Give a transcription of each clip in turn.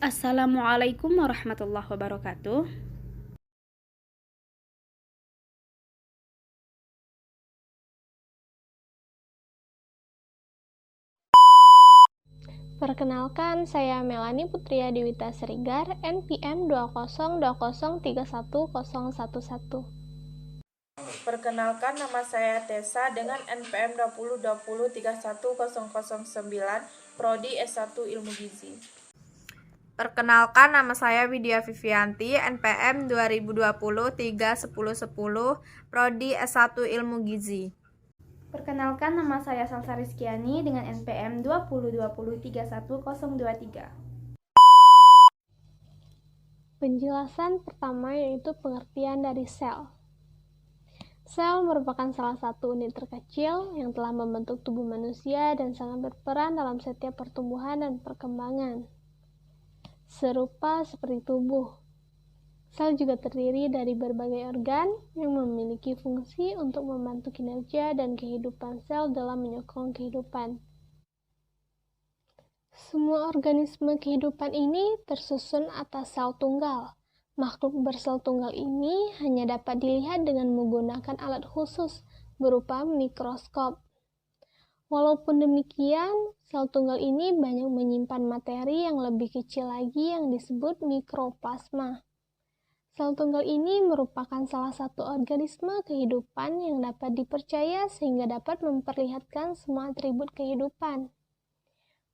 Assalamualaikum warahmatullahi wabarakatuh. Perkenalkan, saya Melani Putria Dewita Serigar, NPM 2020310111. Perkenalkan, nama saya Tessa dengan NPM 2020310009, Prodi S1 Ilmu Gizi. Perkenalkan, nama saya Widya Vivianti, NPM 2020-31010, Prodi S1 Ilmu Gizi. Perkenalkan, nama saya Salsa Rizkiani dengan NPM 2020-31023. Penjelasan pertama yaitu pengertian dari sel. Sel merupakan salah satu unit terkecil yang telah membentuk tubuh manusia dan sangat berperan dalam setiap pertumbuhan dan perkembangan. Serupa seperti tubuh, sel juga terdiri dari berbagai organ yang memiliki fungsi untuk membantu kinerja dan kehidupan sel dalam menyokong kehidupan. Semua organisme kehidupan ini tersusun atas sel tunggal. Makhluk bersel tunggal ini hanya dapat dilihat dengan menggunakan alat khusus berupa mikroskop. Walaupun demikian, sel tunggal ini banyak menyimpan materi yang lebih kecil lagi yang disebut mikroplasma. Sel tunggal ini merupakan salah satu organisme kehidupan yang dapat dipercaya sehingga dapat memperlihatkan semua atribut kehidupan.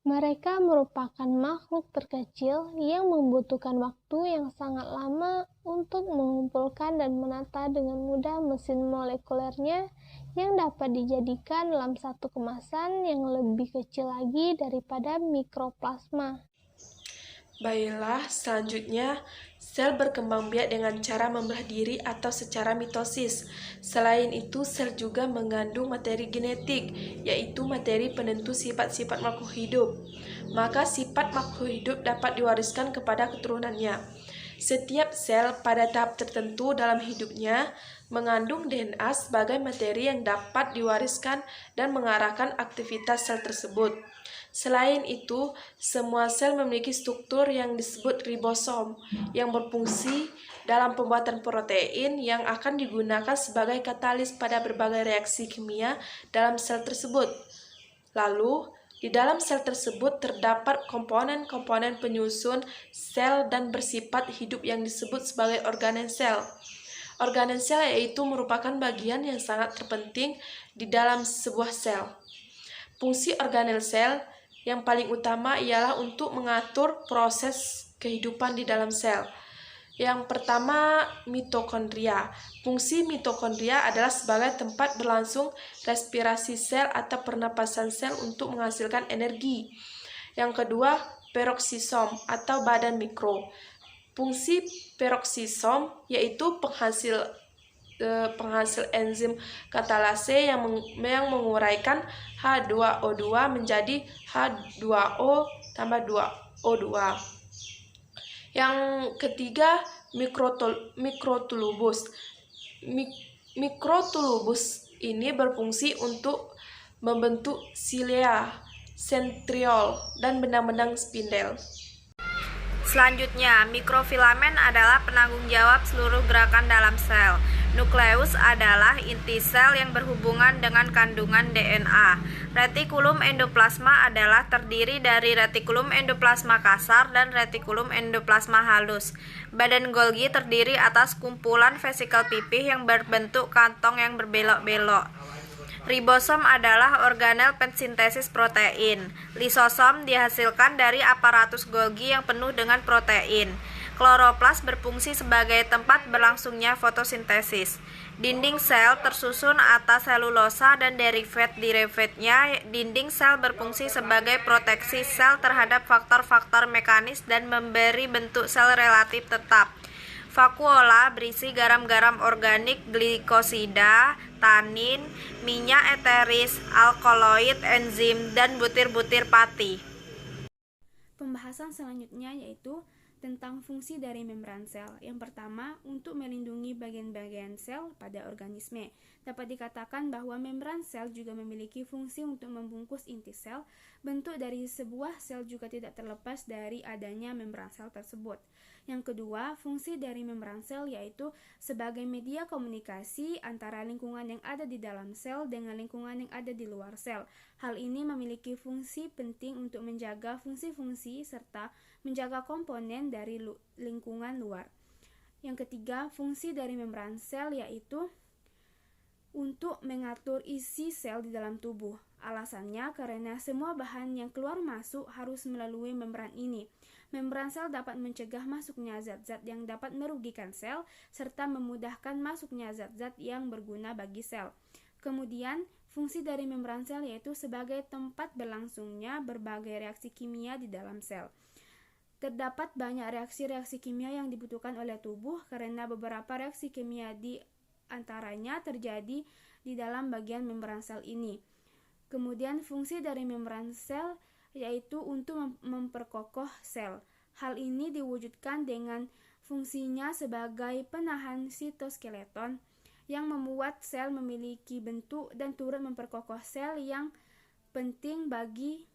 Mereka merupakan makhluk terkecil yang membutuhkan waktu yang sangat lama untuk mengumpulkan dan menata dengan mudah mesin molekulernya yang dapat dijadikan dalam satu kemasan yang lebih kecil lagi daripada mikroplasma. Baiklah, selanjutnya, sel berkembang biak dengan cara membelah diri atau secara mitosis. Selain itu, sel juga mengandung materi genetik, yaitu materi penentu sifat-sifat makhluk hidup. Maka sifat makhluk hidup dapat diwariskan kepada keturunannya. Setiap sel pada tahap tertentu dalam hidupnya mengandung DNA sebagai materi yang dapat diwariskan dan mengarahkan aktivitas sel tersebut. Selain itu, semua sel memiliki struktur yang disebut ribosom yang berfungsi dalam pembuatan protein yang akan digunakan sebagai katalis pada berbagai reaksi kimia dalam sel tersebut. Lalu, di dalam sel tersebut terdapat komponen-komponen penyusun sel dan bersifat hidup yang disebut sebagai organel sel. Organel sel yaitu merupakan bagian yang sangat terpenting di dalam sebuah sel. Fungsi organel sel yang paling utama ialah untuk mengatur proses kehidupan di dalam sel. Yang pertama, mitokondria. Fungsi mitokondria adalah sebagai tempat berlangsung respirasi sel atau pernapasan sel untuk menghasilkan energi. Yang kedua, peroksisom atau badan mikro. Fungsi peroksisom yaitu penghasil enzim katalase yang menguraikan H2O2 menjadi H2O tambah 2O2. Yang ketiga, mikrotubus. Mikrotubus ini berfungsi untuk membentuk silea, sentriol, dan benang-benang spindel. Selanjutnya, mikrofilamen adalah penanggung jawab seluruh gerakan dalam sel. Nukleus adalah inti sel yang berhubungan dengan kandungan DNA. Retikulum endoplasma adalah terdiri dari retikulum endoplasma kasar dan retikulum endoplasma halus. Badan Golgi terdiri atas kumpulan vesikel pipih yang berbentuk kantong yang berbelok-belok. Ribosom adalah organel pensintesis protein. Lisosom dihasilkan dari aparatus Golgi yang penuh dengan protein. Kloroplas berfungsi sebagai tempat berlangsungnya fotosintesis. Dinding sel tersusun atas selulosa dan derivat-derivatnya. Dinding sel berfungsi sebagai proteksi sel terhadap faktor-faktor mekanis dan memberi bentuk sel relatif tetap. Vakuola berisi garam-garam organik, glikosida, tanin, minyak eteris, alkaloid, enzim, dan butir-butir pati. Pembahasan selanjutnya yaitu tentang fungsi dari membran sel. Yang pertama, untuk melindungi bagian-bagian sel pada organisme. Dapat dikatakan bahwa membran sel juga memiliki fungsi untuk membungkus inti sel. Bentuk dari sebuah sel juga tidak terlepas dari adanya membran sel tersebut. Yang kedua, fungsi dari membran sel yaitu sebagai media komunikasi antara lingkungan yang ada di dalam sel dengan lingkungan yang ada di luar sel. Hal ini memiliki fungsi penting untuk menjaga fungsi-fungsi serta menjaga komponen dari lingkungan luar. Yang ketiga, fungsi dari membran sel yaitu untuk mengatur isi sel di dalam tubuh. Alasannya karena semua bahan yang keluar masuk harus melalui membran ini. Membran sel dapat mencegah masuknya zat-zat yang dapat merugikan sel serta memudahkan masuknya zat-zat yang berguna bagi sel. Kemudian, fungsi dari membran sel yaitu sebagai tempat berlangsungnya berbagai reaksi kimia di dalam sel. Terdapat banyak reaksi-reaksi kimia yang dibutuhkan oleh tubuh karena beberapa reaksi kimia di antaranya terjadi di dalam bagian membran sel ini. Kemudian fungsi dari membran sel yaitu untuk memperkokoh sel. Hal ini diwujudkan dengan fungsinya sebagai penahan sitoskeleton yang membuat sel memiliki bentuk dan turut memperkokoh sel yang penting bagi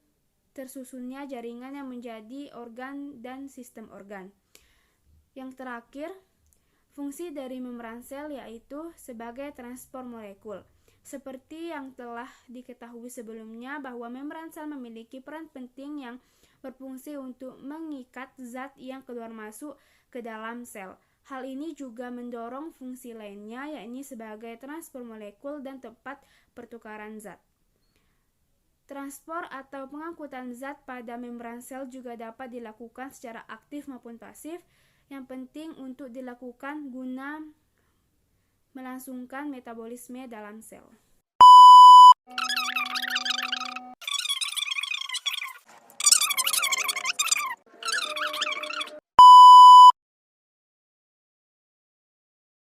tersusunnya jaringan yang menjadi organ dan sistem organ. Yang terakhir, fungsi dari membran sel yaitu sebagai transport molekul. Seperti yang telah diketahui sebelumnya bahwa membran sel memiliki peran penting yang berfungsi untuk mengikat zat yang keluar masuk ke dalam sel. Hal ini juga mendorong fungsi lainnya yakni sebagai transport molekul dan tempat pertukaran zat. Transport atau pengangkutan zat pada membran sel juga dapat dilakukan secara aktif maupun pasif. Yang penting untuk dilakukan guna melangsungkan metabolisme dalam sel.